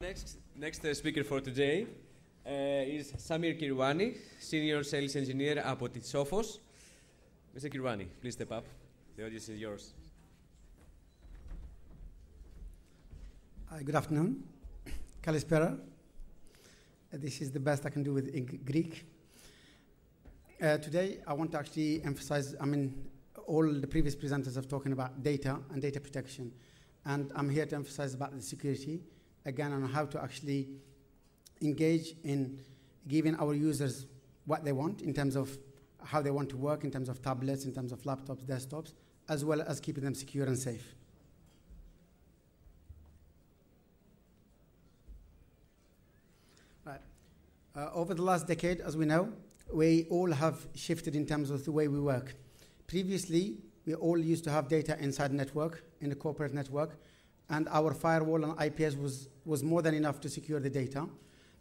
Next speaker for today is Samir Kirouani, Senior Sales Engineer από τη Sophos. Mr. Kirouani, please step up. The audience is yours. Good afternoon. Kalispera. This is the best I can do with Greek. Today, I want to actually emphasize, all the previous presenters have talking about data and data protection. And I'm here to emphasize about the security, again, on how to actually engage in giving our users what they want in terms of how they want to work, in terms of tablets, in terms of laptops, desktops, as well as keeping them secure and safe. Right. Over the last decade, as we know, we all have shifted in terms of the way we work. Previously, we all used to have data inside network, in the corporate network, and our firewall and IPS was more than enough to secure the data.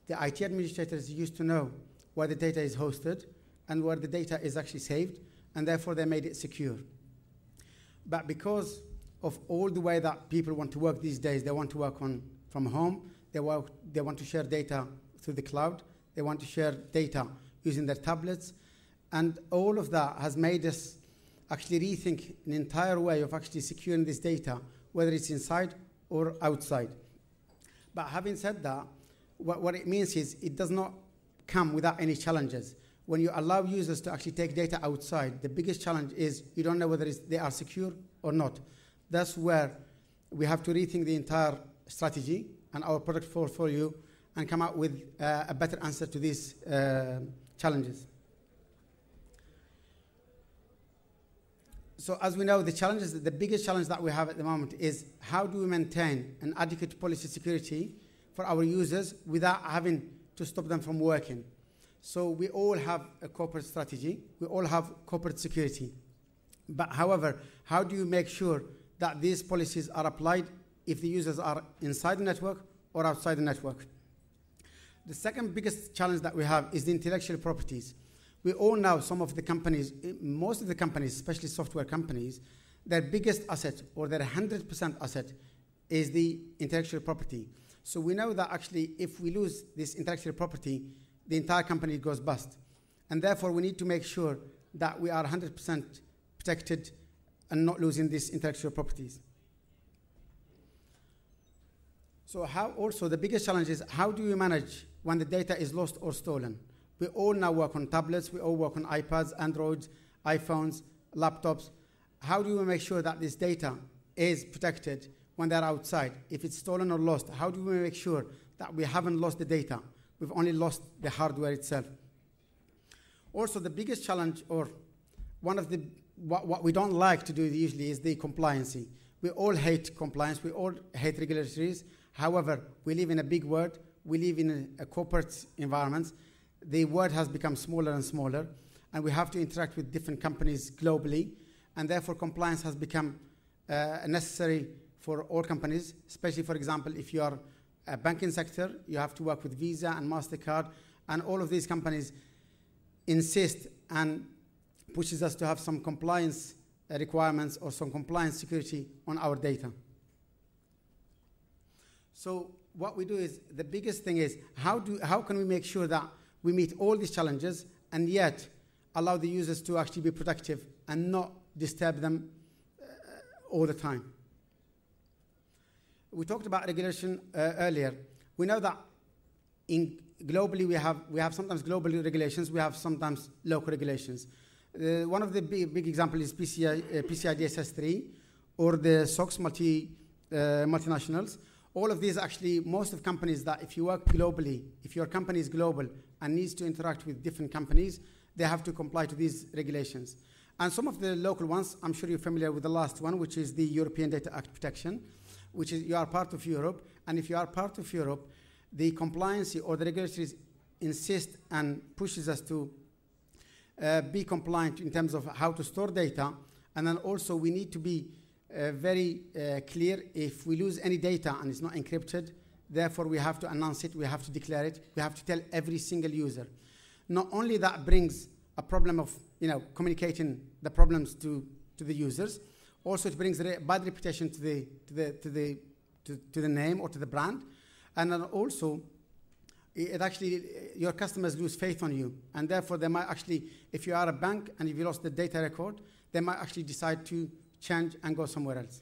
The IT administrators used to know where the data is hosted and where the data is actually saved, and therefore they made it secure. But because of all the way that people want to work these days, they want to work from home, they want to share data through the cloud, they want to share data using their tablets, and all of that has made us actually rethink an entire way of actually securing this data, whether it's inside or outside. But having said that, what it means is it does not come without any challenges. When you allow users to actually take data outside, the biggest challenge is you don't know whether they are secure or not. That's where we have to rethink the entire strategy and our product portfolio and come out with a better answer to these challenges. So as we know, the biggest challenge that we have at the moment is how do we maintain an adequate policy security for our users without having to stop them from working. So we all have a corporate strategy. We all have corporate security. But however, how do you make sure that these policies are applied if the users are inside the network or outside the network? The second biggest challenge that we have is the intellectual properties. We all know some of the companies, most of the companies, especially software companies, their biggest asset or their 100% asset is the intellectual property. So we know that actually if we lose this intellectual property, the entire company goes bust. And therefore we need to make sure that we are 100% protected and not losing these intellectual properties. So also the biggest challenge is how do you manage when the data is lost or stolen? We all now work on tablets, we all work on iPads, Androids, iPhones, laptops. How do we make sure that this data is protected when they're outside? If it's stolen or lost, how do we make sure that we haven't lost the data? We've only lost the hardware itself. Also, the biggest challenge, or one of the, what we don't like to do usually is the compliancy. We all hate compliance, we all hate regulatories. However, we live in a big world, we live in a corporate environment. The world has become smaller and smaller, and we have to interact with different companies globally, and therefore compliance has become necessary for all companies, especially, for example, if you are a banking sector, you have to work with Visa and MasterCard, and all of these companies insist and pushes us to have some compliance requirements or some compliance security on our data. So what we do is, the biggest thing is, how can we make sure that we meet all these challenges and yet allow the users to actually be productive and not disturb them all the time? We talked about regulation earlier. We know that globally we have sometimes global regulations, we have sometimes local regulations. One of the big examples is PCI DSS 3 or the SOX multinationals. All of these actually, most of companies that if you work globally, if your company is global and needs to interact with different companies, they have to comply to these regulations. And some of the local ones, I'm sure you're familiar with the last one, which is the European Data Act Protection, which is you are part of Europe. And if you are part of Europe, the compliance or the regulators insist and pushes us to be compliant in terms of how to store data. And then also we need to be very clear if we lose any data and it's not encrypted, therefore we have to announce it, we have to declare it, we have to tell every single user. Not only that brings a problem of communicating the problems to the users, also it brings bad reputation to the name or to the brand, And then also, it actually, your customers lose faith on you. And therefore, they might actually, if you are a bank and if you lost the data record, they might actually decide to change and go somewhere else.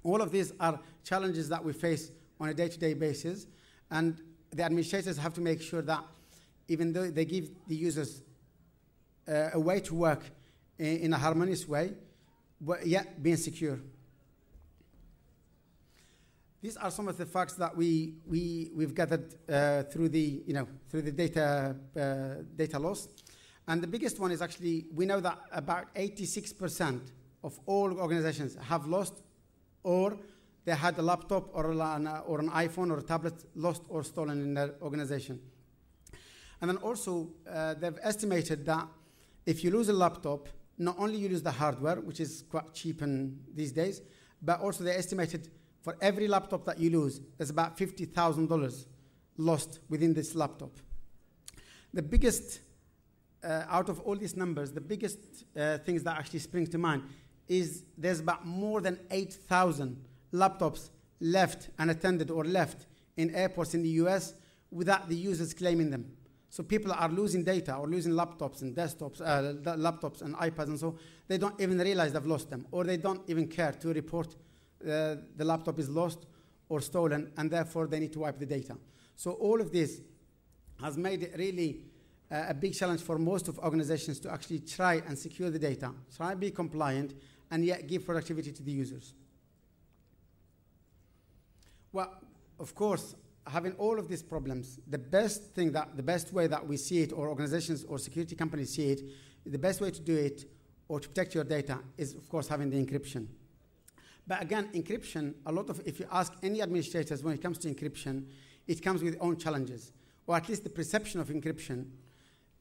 All of these are challenges that we face on a day-to-day basis. And the administrators have to make sure that even though they give the users a way to work in a harmonious way, but yet being secure. These are some of the facts that we've gathered through the data loss. And the biggest one is actually, we know that about 86% of all organizations have lost, or they had a laptop or an iPhone or a tablet lost or stolen in their organization. And then also, they've estimated that if you lose a laptop, not only you lose the hardware, which is quite cheap these days, but also they estimated for every laptop that you lose, there's about $50,000 lost within this laptop. The biggest, out of all these numbers, the biggest things that actually spring to mind is there's about more than 8,000 laptops left unattended or left in airports in the US without the users claiming them. So people are losing data or losing laptops and desktops, laptops and iPads, and so they don't even realize they've lost them, or they don't even care to report the laptop is lost or stolen, and therefore they need to wipe the data. So all of this has made it really a big challenge for most of organizations to actually try and secure the data, try and be compliant, and yet give productivity to the users. Well, of course, having all of these problems, the best way that we see it, or organizations or security companies see it, the best way to do it or to protect your data is, of course, having the encryption. But again, encryption, if you ask any administrators when it comes to encryption, it comes with its own challenges, or at least the perception of encryption.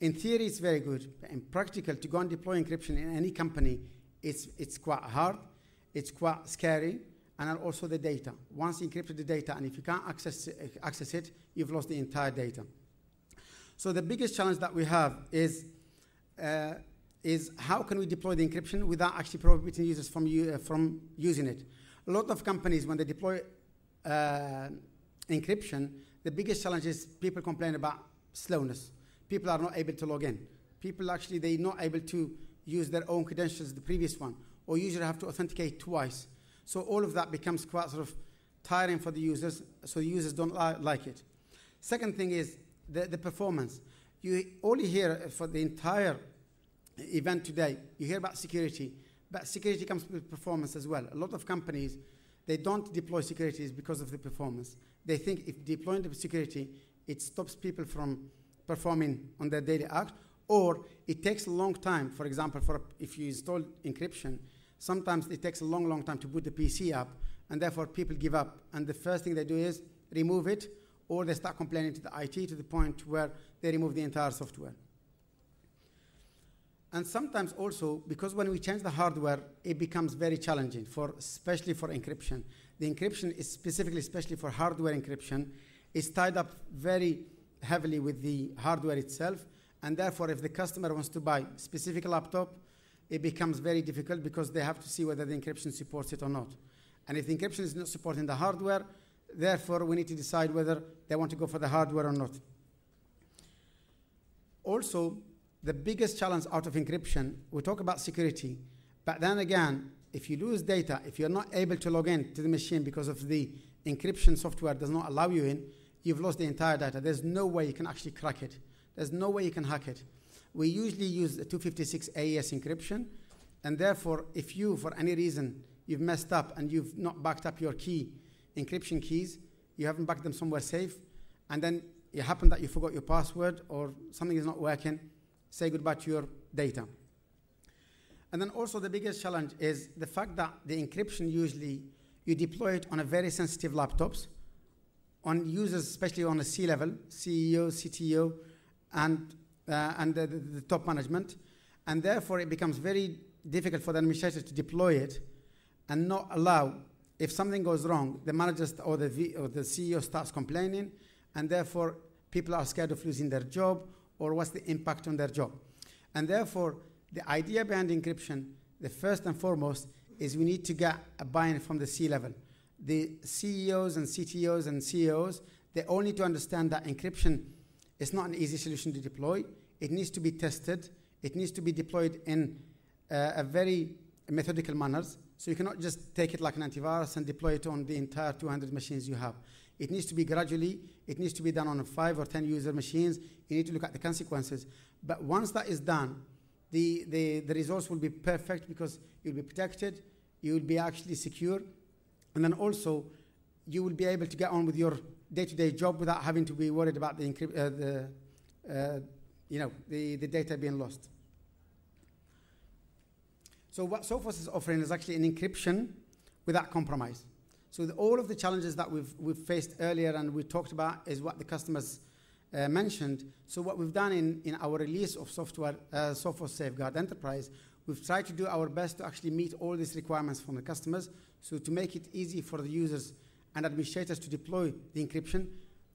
In theory, it's very good, but in practical, to go and deploy encryption in any company, it's quite hard, it's quite scary, and also the data. Once you encrypted the data, and if you can't access it, you've lost the entire data. So the biggest challenge that we have is how can we deploy the encryption without actually prohibiting users from using it? A lot of companies, when they deploy encryption, the biggest challenge is people complain about slowness. People are not able to log in. People actually, they're not able to use their own credentials, the previous one, or usually have to authenticate twice. So all of that becomes quite sort of tiring for the users, so the users don't like it. Second thing is the performance. You only hear for the entire event today, you hear about security, but security comes with performance as well. A lot of companies, they don't deploy security because of the performance. They think if deploying the security, it stops people from performing on their daily act, or it takes a long time. For example, if you install encryption, sometimes it takes a long time to boot the PC up, and therefore people give up. And the first thing they do is remove it, or they start complaining to the IT to the point where they remove the entire software. And sometimes also, because when we change the hardware, it becomes very challenging, especially for encryption. The encryption is especially for hardware encryption, is tied up very heavily with the hardware itself, and therefore if the customer wants to buy a specific laptop, it becomes very difficult because they have to see whether the encryption supports it or not. And if the encryption is not supporting the hardware, therefore we need to decide whether they want to go for the hardware or not. Also, the biggest challenge out of encryption, we talk about security, but then again, if you lose data, if you're not able to log in to the machine because of the encryption software does not allow you in, you've lost the entire data. There's no way you can actually crack it. There's no way you can hack it. We usually use the 256 AES encryption, and therefore, if you, for any reason, you've messed up and you've not backed up your encryption keys, you haven't backed them somewhere safe, and then it happened that you forgot your password or something is not working, say goodbye to your data. And then also the biggest challenge is the fact that the encryption usually, you deploy it on a very sensitive laptops, on users, especially on a C-level, CEO, CTO, and the top management, and therefore it becomes very difficult for the administrator to deploy it and not allow, if something goes wrong, the manager or the CEO starts complaining, and therefore people are scared of losing their job or what's the impact on their job. And therefore, the idea behind encryption, the first and foremost, is we need to get a buy-in from the C-level. The CEOs and CTOs and CEOs, they all need to understand that encryption is not an easy solution to deploy. It needs to be tested. It needs to be deployed in a very methodical manners. So you cannot just take it like an antivirus and deploy it on the entire 200 machines you have. It needs to be gradually. It needs to be done on 5 or 10 user machines. You need to look at the consequences. But once that is done, the results will be perfect because you'll be protected, you will be actually secure, and then also you will be able to get on with your day-to-day job without having to be worried about the data being lost. So what Sophos is offering is actually an encryption without compromise. So all of the challenges that we've faced earlier and we talked about is what the customers mentioned. So what we've done in our release of software, Sophos Safeguard Enterprise, we've tried to do our best to actually meet all these requirements from the customers, so to make it easy for the users and administrators to deploy the encryption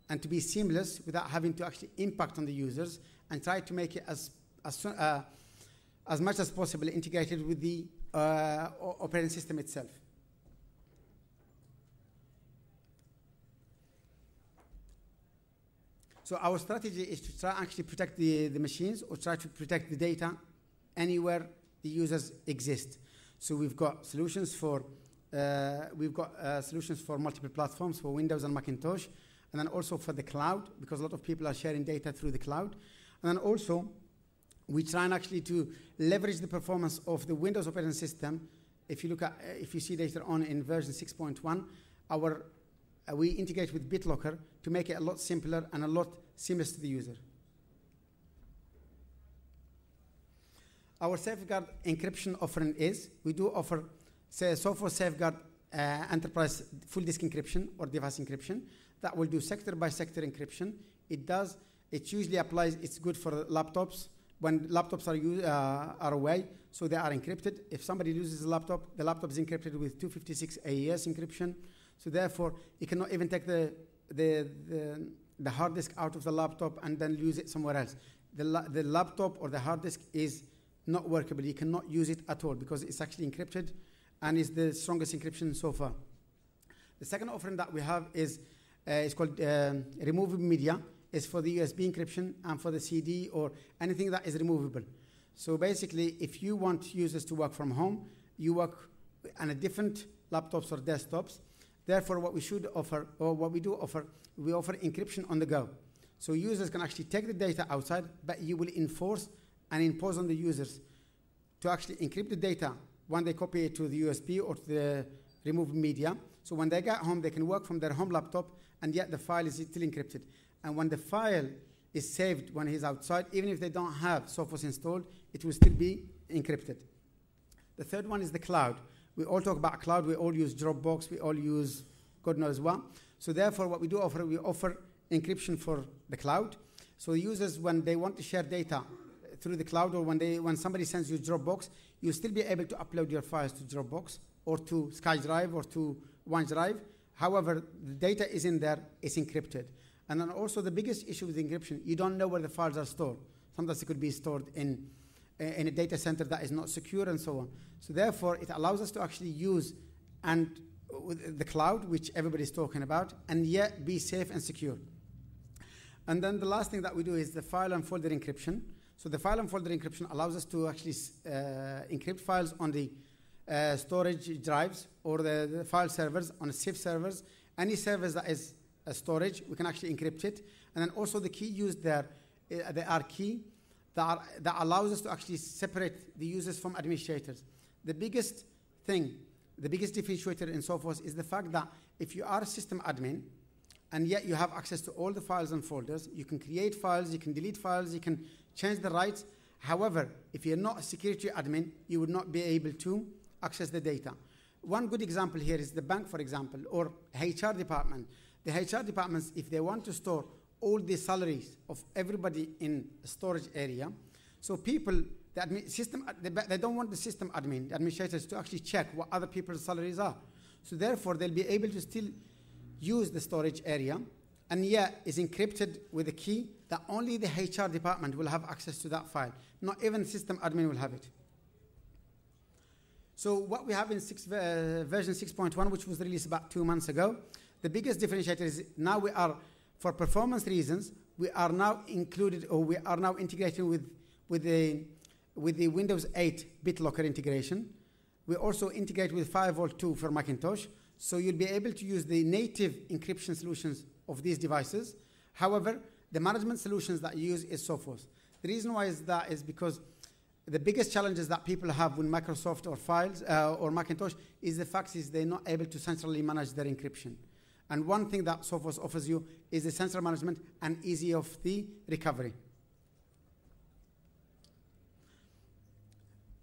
and to be seamless without having to actually impact on the users, and try to make it as much as possible integrated with the operating system itself. So our strategy is to try actually protect the machines, or try to protect the data anywhere the users exist. So we've got solutions for multiple platforms for Windows and Macintosh, and then also for the cloud, because a lot of people are sharing data through the cloud. And then also we try and actually to leverage the performance of the Windows operating system. If you look at, if you see later on in version 6.1, we integrate with BitLocker to make it a lot simpler and a lot seamless to the user. Our safeguard encryption offering is, we do offer Sophos Safeguard Enterprise full disk encryption or device encryption that will do sector by sector encryption. It usually applies, it's good for laptops when laptops are away, so they are encrypted. If somebody loses a laptop, the laptop is encrypted with 256 AES encryption. So therefore, you cannot even take the hard disk out of the laptop and then use it somewhere else. The laptop or the hard disk is not workable. You cannot use it at all because it's actually encrypted and is the strongest encryption so far. The second offering that we have is called removable media. It's for the USB encryption and for the CD or anything that is removable. So basically, if you want users to work from home, you work on a different laptops or desktops. Therefore, what we should offer, or what we do offer, we offer encryption on the go. So users can actually take the data outside, but you will enforce and impose on the users to actually encrypt the data when they copy it to the USB or to the removable media. So when they get home, they can work from their home laptop, and yet the file is still encrypted. And when the file is saved when he's outside, even if they don't have Sophos installed, it will still be encrypted. The third one is the cloud. We all talk about cloud. We all use Dropbox. We all use God knows what. So therefore, what we do offer, we offer encryption for the cloud. So users, when they want to share data through the cloud, or when somebody sends you Dropbox, you'll still be able to upload your files to Dropbox or to SkyDrive or to OneDrive. However, the data is in there, it's encrypted. And then also the biggest issue with encryption, you don't know where the files are stored. Sometimes it could be stored in a data center that is not secure and so on. So therefore, it allows us to actually use the cloud, which everybody's talking about, and yet be safe and secure. And then the last thing that we do is the file and folder encryption. So the file and folder encryption allows us to actually encrypt files on the storage drives or the file servers, on the safe servers. Any servers that is storage, we can actually encrypt it. And then also the key used there, the R key, that allows us to actually separate the users from administrators. The biggest thing, the biggest differentiator in Sophos is the fact that if you are a system admin and yet you have access to all the files and folders, you can create files, you can delete files, you can change the rights. However, if you're not a security admin, you would not be able to access the data. One good example here is the bank, for example, or HR department. The HR departments, if they want to store all the salaries of everybody in a storage area, so people, they don't want the system admin, the administrators, to actually check what other people's salaries are. So therefore, they'll be able to still use the storage area, and yet is encrypted with a key that only the HR department will have access to that file. Not even system admin will have it. So what we have in version 6.1, which was released about 2 months ago, the biggest differentiator is now we are For performance reasons, we are now included, or we are now integrating with the Windows 8 BitLocker integration. We also integrate with Firewall 2 for Macintosh, so you'll be able to use the native encryption solutions of these devices. However, the management solutions that you use is Sophos. The reason why is that is because the biggest challenges that people have with Microsoft or Files or Macintosh is the fact is they're not able to centrally manage their encryption. And one thing that Sophos offers you is the central management and easy of the recovery.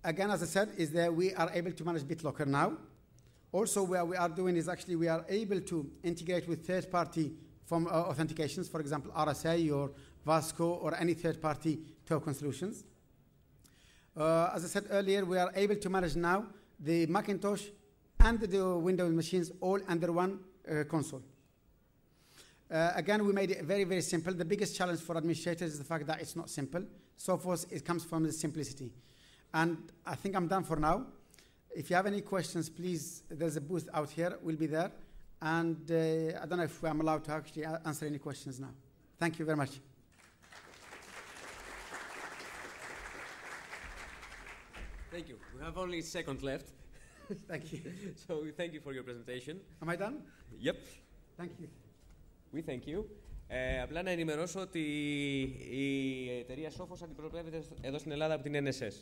Again, as I said, is that we are able to manage BitLocker now. Also, what we are doing is actually we are able to integrate with third-party form authentications, for example, RSA or Vasco or any third-party token solutions. As I said earlier, we are able to manage now the Macintosh and the Windows machines all under one console. Again, we made it very, very simple. The biggest challenge for administrators is the fact that it's not simple. Sophos, it comes from the simplicity. And I think I'm done for now. If you have any questions, please, there's a booth out here. We'll be there. And I don't know if I'm allowed to actually answer any questions now. Thank you very much. Thank you. We have only a second left. Thank you. So thank you for your presentation. Am I done? Yep. Thank you. We thank you. Απλά να ενημερώσω ότι η εταιρεία Sophos αντιπροσωπεύεται εδώ στην Ελλάδα από την NSS.